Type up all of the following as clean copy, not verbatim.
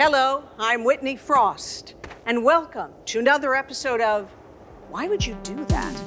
Hello, I'm Whitney Frost, and welcome to another episode of Why Would You Do That?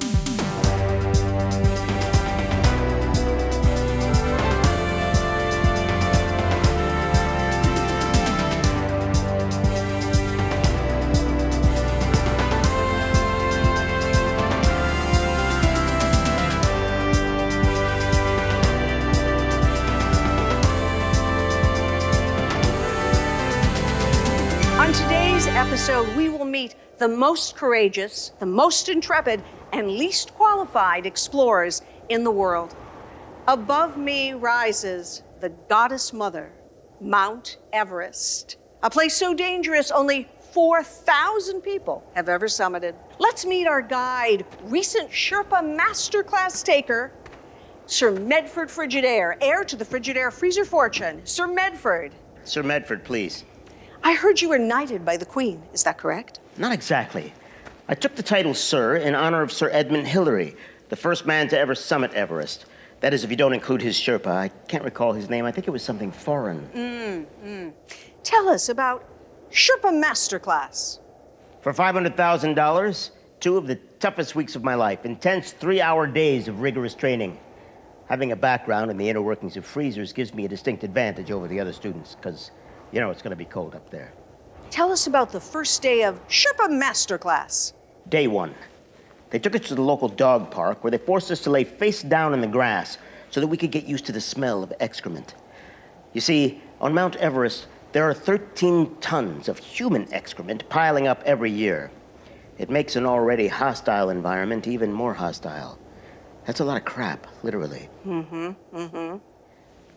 On today's episode, we will meet the most courageous, the most intrepid, and least qualified explorers in the world. Above me rises the goddess mother, Mount Everest, a place so dangerous only 4,000 people have ever summited. Let's meet our guide, recent Sherpa masterclass taker, Sir Medford Frigidaire, heir to the Frigidaire freezer fortune. Sir Medford. Sir Medford, please. I heard you were knighted by the Queen. Is that correct? Not exactly. I took the title Sir in honor of Sir Edmund Hillary, the first man to ever summit Everest. That is, if you don't include his Sherpa. I can't recall his name. I think it was something foreign. Tell us about Sherpa Masterclass. For $500,000, 2 of the toughest weeks of my life. Intense 3-hour days of rigorous training. Having a background in the inner workings of freezers gives me a distinct advantage over the other students, because you know it's going to be cold up there. Tell us about the first day of Sherpa Masterclass. Day 1. They took us to the local dog park where they forced us to lay face down in the grass so that we could get used to the smell of excrement. You see, on Mount Everest, there are 13 tons of human excrement piling up every year. It makes an already hostile environment even more hostile. That's a lot of crap, literally.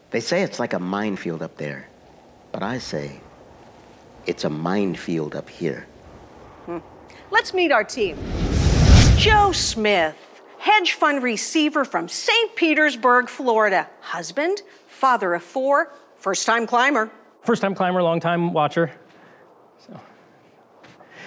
They say it's like a minefield up there, but I say it's a minefield up here. Let's meet our team. Joe Smith, hedge fund receiver from St. Petersburg, Florida. Husband, father of 4, first-time climber. First-time climber, long-time watcher.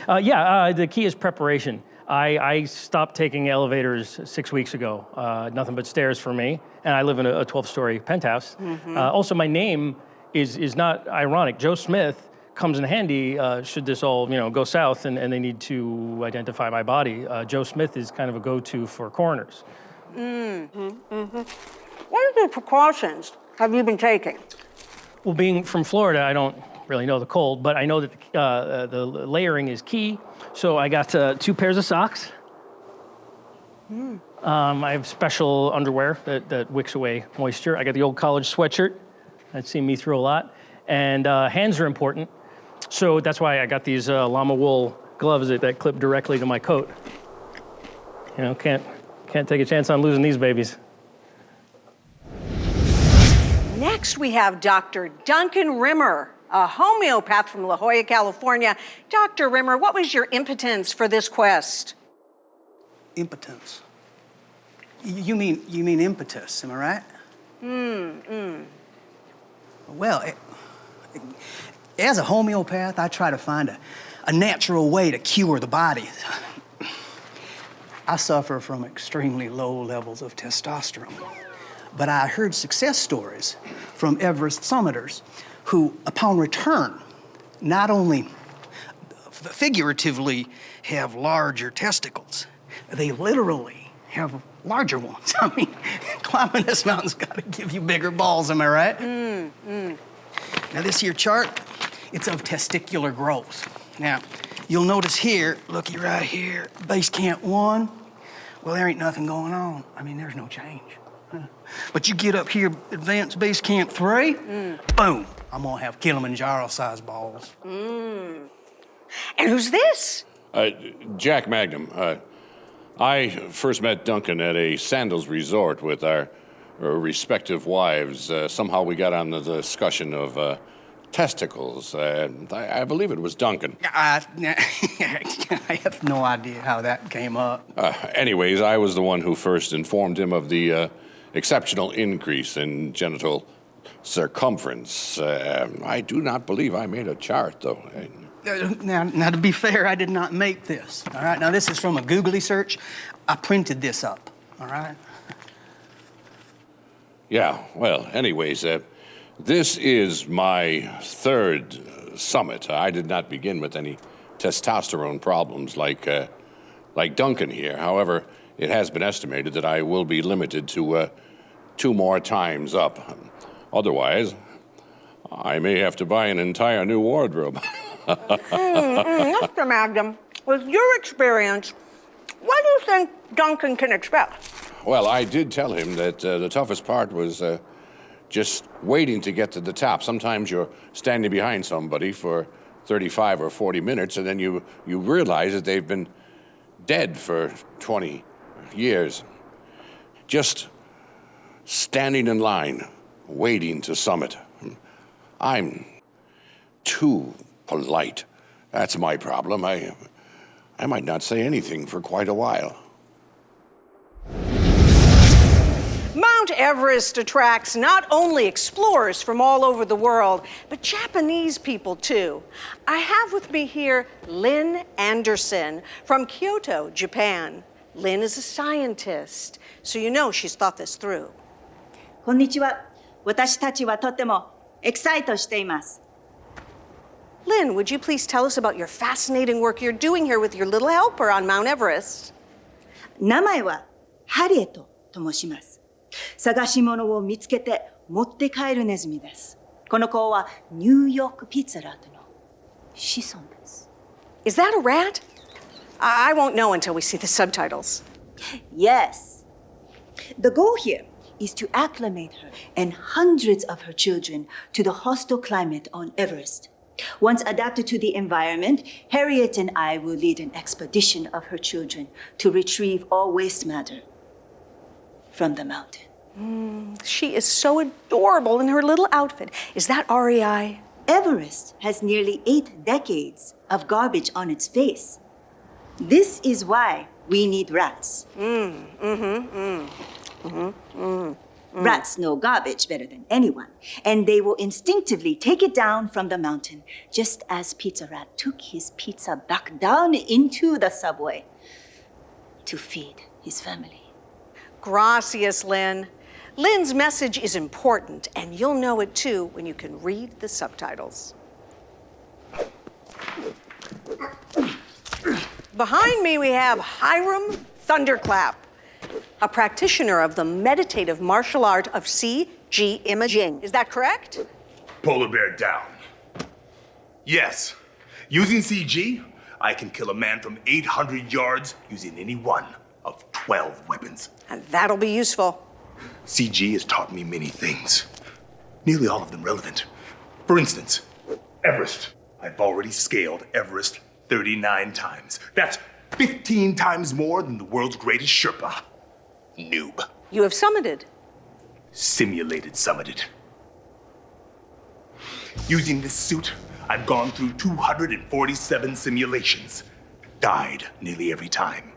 The key is preparation. I stopped taking elevators 6 weeks ago. Nothing but stairs for me, and I live in a 12-story penthouse. Also, my name is not ironic. Joe Smith comes in handy should this all go south and they need to identify my body. Joe Smith is kind of a go-to for coroners. What are the precautions have you been taking? Well, being from Florida, I don't really know the cold, but I know that the layering is key. So I got 2 pairs of socks. I have special underwear that wicks away moisture. I got the old college sweatshirt. That's seen me through a lot. And hands are important. So that's why I got these llama wool gloves that clip directly to my coat. You know, can't take a chance on losing these babies. Next, we have Dr. Duncan Rimmer, a homeopath from La Jolla, California. Dr. Rimmer, what was your impotence for this quest? Impotence? You mean impetus, am I right? Well, as a homeopath, I try to find a natural way to cure the body. I suffer from extremely low levels of testosterone. But I heard success stories from Everest summiters who, upon return, not only figuratively have larger testicles, they literally have larger ones. I mean, climbing this mountain's gotta give you bigger balls, am I right? Now this here chart, it's of testicular growth. Now, you'll notice here, looky right here, base camp 1, well, there ain't nothing going on. I mean, there's no change. But you get up here, advanced base camp 3, boom, I'm gonna have Kilimanjaro-sized balls. And who's this? Jack Magnum. I first met Duncan at a sandals resort with our respective wives. Somehow we got on the discussion of testicles. I believe it was Duncan. I have no idea how that came up. Anyways, I was the one who first informed him of the exceptional increase in genital circumference. I do not believe I made a chart, though. Now, to be fair, I did not make this, all right? Now, this is from a googly search. I printed this up, all right? Yeah, well, anyways, this is my third summit. I did not begin with any testosterone problems like Duncan here. However, it has been estimated that I will be limited to 2 more times up. Otherwise, I may have to buy an entire new wardrobe. Mr. Magnum, with your experience, what do you think Duncan can expect? Well, I did tell him that the toughest part was just waiting to get to the top. Sometimes you're standing behind somebody for 35 or 40 minutes, and then you realize that they've been dead for 20 years. Just standing in line, waiting to summit. I'm too polite. That's my problem. I might not say anything for quite a while. Mount Everest attracts not only explorers from all over the world, but Japanese people too. I have with me here Lynn Anderson from Kyoto, Japan. Lynn is a scientist, so you know she's thought this through. こんにちは。私たちはとってもエキサイトしています。 Lynn, would you please tell us about your fascinating work you're doing here with your little helper on Mount Everest? 名前はハリエットと申します。探し物を見つけて持って帰るネズミです。この子はニューヨークピッツァラートの子孫です。 Is that a rat? I won't know until we see the subtitles. Yes. The goal here is to acclimate her and hundreds of her children to the hostile climate on Everest. Once adapted to the environment, Harriet and I will lead an expedition of her children to retrieve all waste matter from the mountain. She is so adorable in her little outfit. Is that REI? Everest has nearly 8 decades of garbage on its face. This is why we need rats. Rats know garbage better than anyone, and they will instinctively take it down from the mountain, just as Pizza Rat took his pizza back down into the subway to feed his family. Gracias, Lynn. Lynn's message is important, and you'll know it too when you can read the subtitles. Behind me, we have Hiram Thunderclap, a practitioner of the meditative martial art of CG imaging. Is that correct? Polar bear down. Yes. Using CG, I can kill a man from 800 yards using any one of 12 weapons. And that'll be useful. CG has taught me many things, nearly all of them relevant. For instance, Everest. I've already scaled Everest 39 times. That's 15 times more than the world's greatest Sherpa. Noob. You have summited. Simulated summited. Using this suit, I've gone through 247 simulations. Died nearly every time.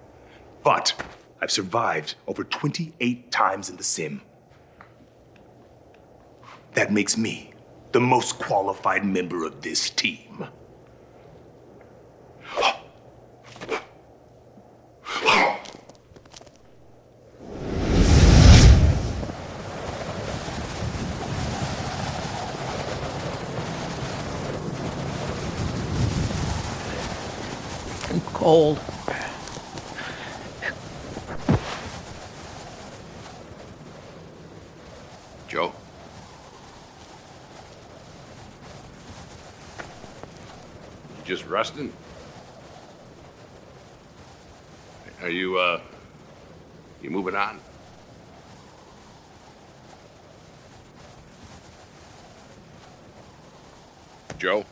But I've survived over 28 times in the sim. That makes me the most qualified member of this team. I'm cold. Joe? You just resting? Are you moving on? Joe?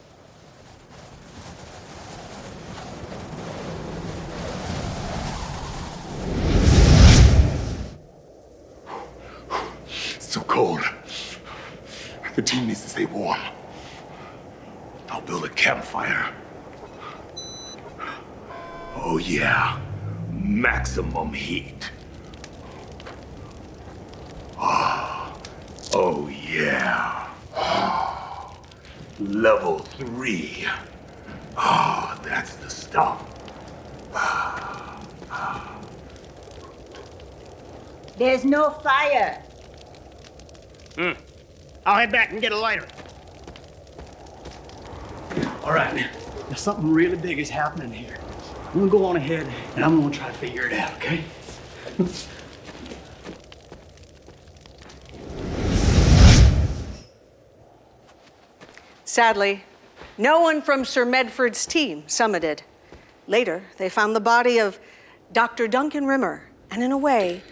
So cold. The team needs to stay warm. I'll build a campfire. Oh yeah, maximum heat. Oh yeah. Level 3. That's the stuff. There's no fire. I'll head back and get a lighter. All right, now something really big is happening here. I'm gonna go on ahead and I'm gonna try to figure it out, okay? Sadly, no one from Sir Medford's team summited. Later, they found the body of Dr. Duncan Rimmer, and in a way,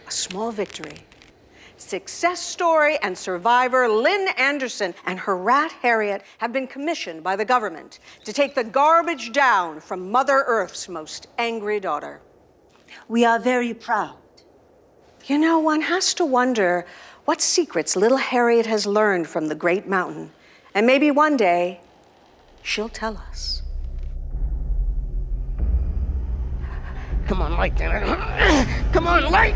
a small victory. Success story and survivor Lynn Anderson and her rat Harriet have been commissioned by the government to take the garbage down from Mother Earth's most angry daughter. We are very proud. You know, one has to wonder what secrets little Harriet has learned from the Great Mountain. And maybe one day, she'll tell us. Come on, light. Come on, light.